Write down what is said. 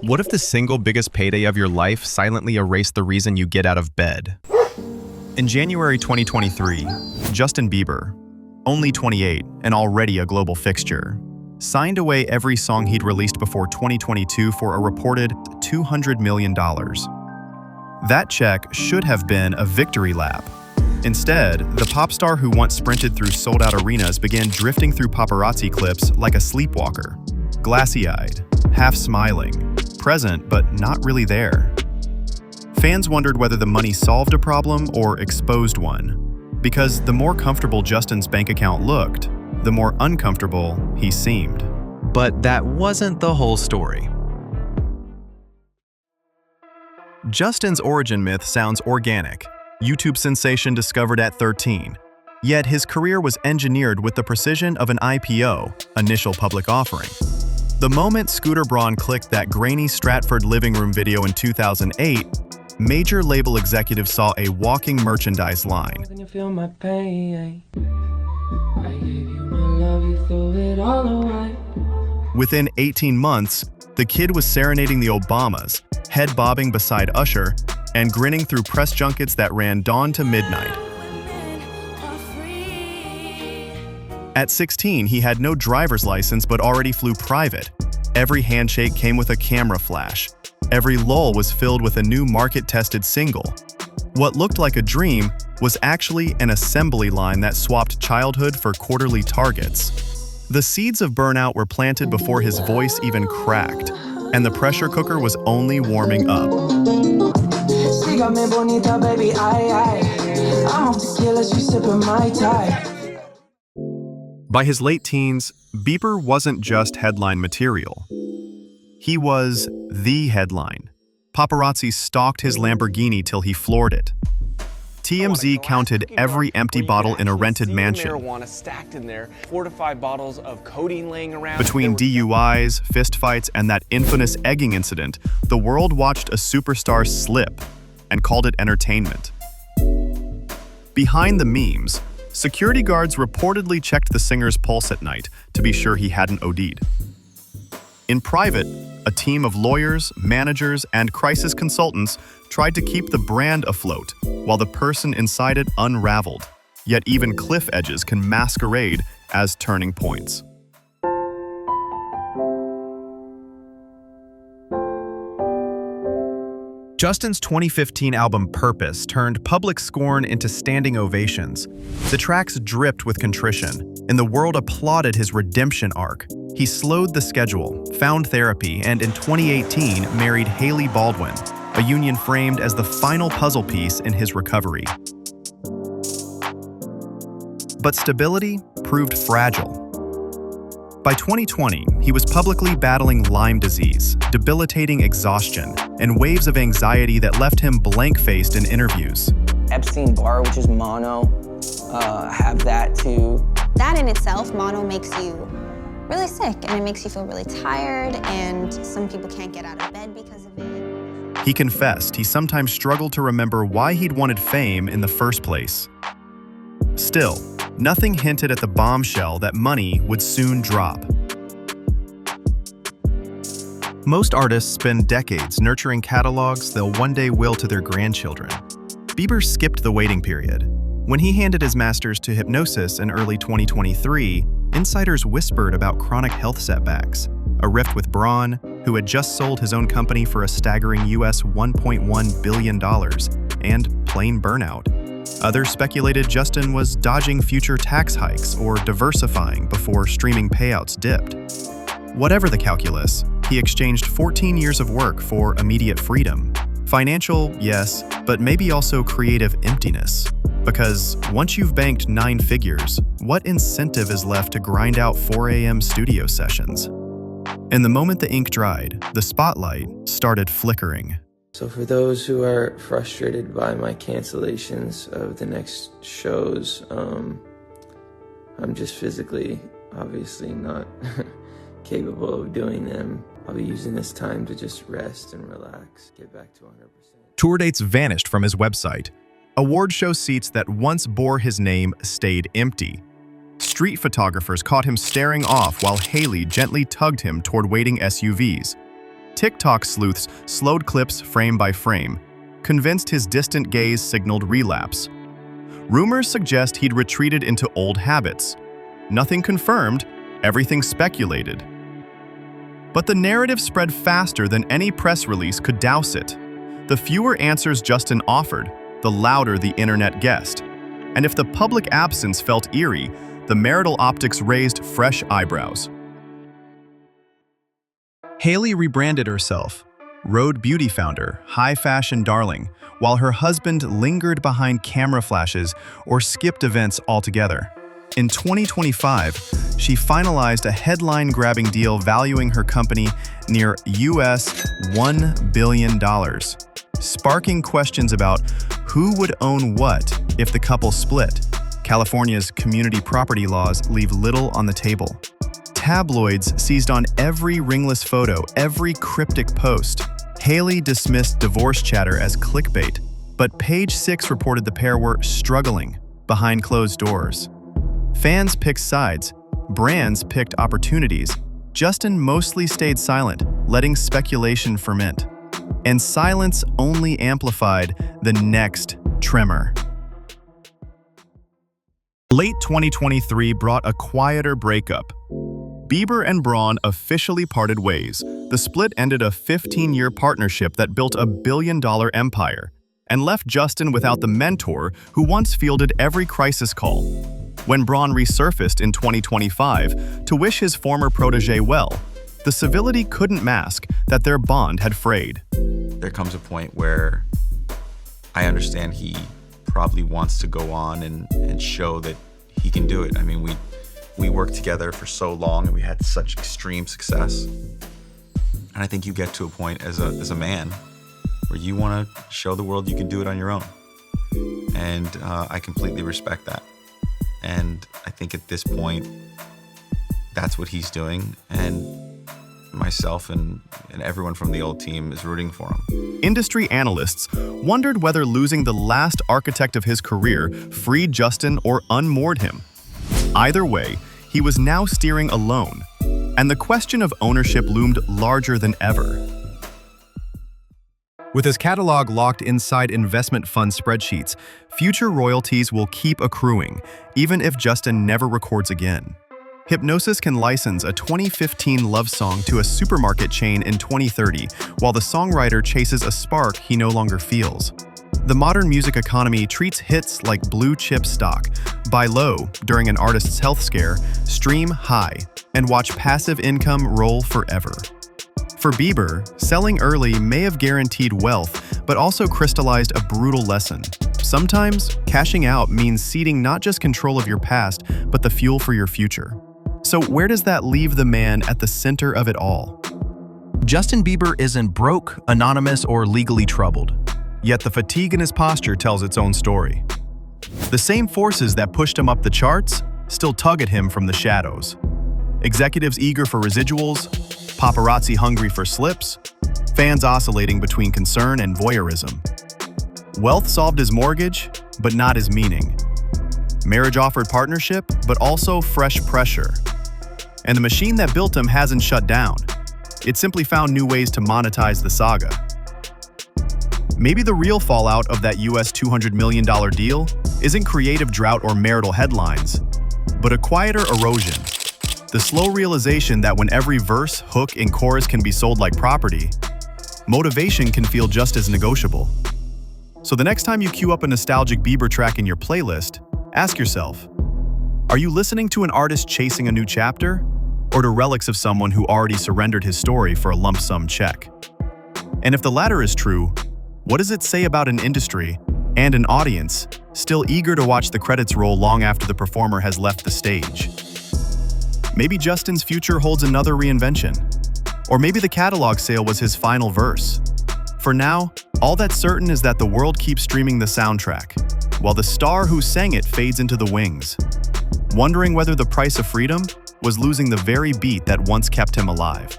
What if the single biggest payday of your life silently erased the reason you get out of bed? In January 2023, Justin Bieber, only 28 and already a global fixture, signed away every song he'd released before 2022 for a reported $200 million. That check should have been a victory lap. Instead, the pop star who once sprinted through sold-out arenas began drifting through paparazzi clips like a sleepwalker, glassy-eyed, half-smiling, present but not really there. Fans wondered whether the money solved a problem or exposed one, because the more comfortable Justin's bank account looked, the more uncomfortable he seemed. But that wasn't the whole story. Justin's origin myth sounds organic. YouTube sensation discovered at 13. Yet his career was engineered with the precision of an IPO, initial public offering. The moment Scooter Braun clicked that grainy Stratford living room video in 2008, major label executives saw a walking merchandise line. Can you feel my pain? I gave you my love, you threw it all away. Within 18 months, the kid was serenading the Obamas, head bobbing beside Usher, and grinning through press junkets that ran dawn to midnight. At 16, he had no driver's license but already flew private. Every handshake came with a camera flash. Every lull was filled with a new market-tested single. What looked like a dream was actually an assembly line that swapped childhood for quarterly targets. The seeds of burnout were planted before his voice even cracked, and the pressure cooker was only warming up. By his late teens, Bieber wasn't just headline material. He was the headline. Paparazzi stalked his Lamborghini till he floored it. TMZ counted every empty bottle in a rented mansion. Marijuana stacked in there, 4 to 5 bottles of codeine laying around. Between DUIs, fistfights, and that infamous egging incident, the world watched a superstar slip and called it entertainment. Behind the memes, security guards reportedly checked the singer's pulse at night to be sure he hadn't OD'd. In private, a team of lawyers, managers, and crisis consultants tried to keep the brand afloat, while the person inside it unraveled. Yet even cliff edges can masquerade as turning points. Justin's 2015 album Purpose turned public scorn into standing ovations. The tracks dripped with contrition, and the world applauded his redemption arc. He slowed the schedule, found therapy, and in 2018 married Hailey Baldwin, a union framed as the final puzzle piece in his recovery. But stability proved fragile. By 2020, he was publicly battling Lyme disease, debilitating exhaustion, and waves of anxiety that left him blank-faced in interviews. Epstein-Barr, which is mono, have that too. That in itself, mono, makes you really sick, and it makes you feel really tired, and some people can't get out of bed because of it. He confessed he sometimes struggled to remember why he'd wanted fame in the first place. Still, nothing hinted at the bombshell that money would soon drop. Most artists spend decades nurturing catalogs they'll one day will to their grandchildren. Bieber skipped the waiting period. When he handed his masters to Hipgnosis in early 2023, insiders whispered about chronic health setbacks, a rift with Braun, who had just sold his own company for a staggering US $1.1 billion, and plain burnout. Others speculated Justin was dodging future tax hikes or diversifying before streaming payouts dipped. Whatever the calculus, he exchanged 14 years of work for immediate freedom. Financial, yes, but maybe also creative emptiness. Because once you've banked 9 figures, what incentive is left to grind out 4 a.m. studio sessions? And the moment the ink dried, the spotlight started flickering. So for those who are frustrated by my cancellations of the next shows, I'm just physically, obviously not capable of doing them. I'll be using this time to just rest and relax, get back to 100%. Tour dates vanished from his website. Award show seats that once bore his name stayed empty. Street photographers caught him staring off while Hailey gently tugged him toward waiting SUVs. TikTok sleuths slowed clips frame by frame, convinced his distant gaze signaled relapse. Rumors suggest he'd retreated into old habits. Nothing confirmed, everything speculated. But the narrative spread faster than any press release could douse it. The fewer answers Justin offered, the louder the internet guessed. And if the public absence felt eerie, the marital optics raised fresh eyebrows. Hailey rebranded herself, Rhode Beauty founder, high fashion darling, while her husband lingered behind camera flashes or skipped events altogether. In 2025, she finalized a headline-grabbing deal valuing her company near US $1 billion, sparking questions about who would own what if the couple split. California's community property laws leave little on the table. Tabloids seized on every ringless photo, every cryptic post. Hailey dismissed divorce chatter as clickbait, but Page 6 reported the pair were struggling behind closed doors. Fans picked sides, brands picked opportunities. Justin mostly stayed silent, letting speculation ferment. And silence only amplified the next tremor. Late 2023 brought a quieter breakup. Bieber and Braun officially parted ways. The split ended a 15-year partnership that built a billion-dollar empire and left Justin without the mentor who once fielded every crisis call. When Braun resurfaced in 2025 to wish his former protege well, the civility couldn't mask that their bond had frayed. There comes a point where I understand he probably wants to go on and show that he can do it. I mean, we worked together for so long and we had such extreme success. And I think you get to a point as a man where you want to show the world you can do it on your own. And I completely respect that. And I think at this point, that's what he's doing. And myself and everyone from the old team is rooting for him. Industry analysts wondered whether losing the last architect of his career freed Justin or unmoored him. Either way, he was now steering alone, and the question of ownership loomed larger than ever. With his catalog locked inside investment fund spreadsheets, future royalties will keep accruing, even if Justin never records again. Hipgnosis can license a 2015 love song to a supermarket chain in 2030, while the songwriter chases a spark he no longer feels. The modern music economy treats hits like blue-chip stock. Buy low during an artist's health scare, stream high, and watch passive income roll forever. For Bieber, selling early may have guaranteed wealth, but also crystallized a brutal lesson. Sometimes, cashing out means ceding not just control of your past, but the fuel for your future. So where does that leave the man at the center of it all? Justin Bieber isn't broke, anonymous, or legally troubled. Yet the fatigue in his posture tells its own story. The same forces that pushed him up the charts still tug at him from the shadows. Executives eager for residuals, paparazzi hungry for slips, fans oscillating between concern and voyeurism. Wealth solved his mortgage, but not his meaning. Marriage offered partnership, but also fresh pressure. And the machine that built him hasn't shut down. It simply found new ways to monetize the saga. Maybe the real fallout of that US $200 million deal isn't creative drought or marital headlines, but a quieter erosion. The slow realization that when every verse, hook, and chorus can be sold like property, motivation can feel just as negotiable. So the next time you queue up a nostalgic Bieber track in your playlist, ask yourself, are you listening to an artist chasing a new chapter, or to relics of someone who already surrendered his story for a lump sum check? And if the latter is true, what does it say about an industry and an audience still eager to watch the credits roll long after the performer has left the stage? Maybe Justin's future holds another reinvention, or maybe the catalog sale was his final verse. For now, all that's certain is that the world keeps streaming the soundtrack, while the star who sang it fades into the wings, wondering whether the price of freedom was losing the very beat that once kept him alive.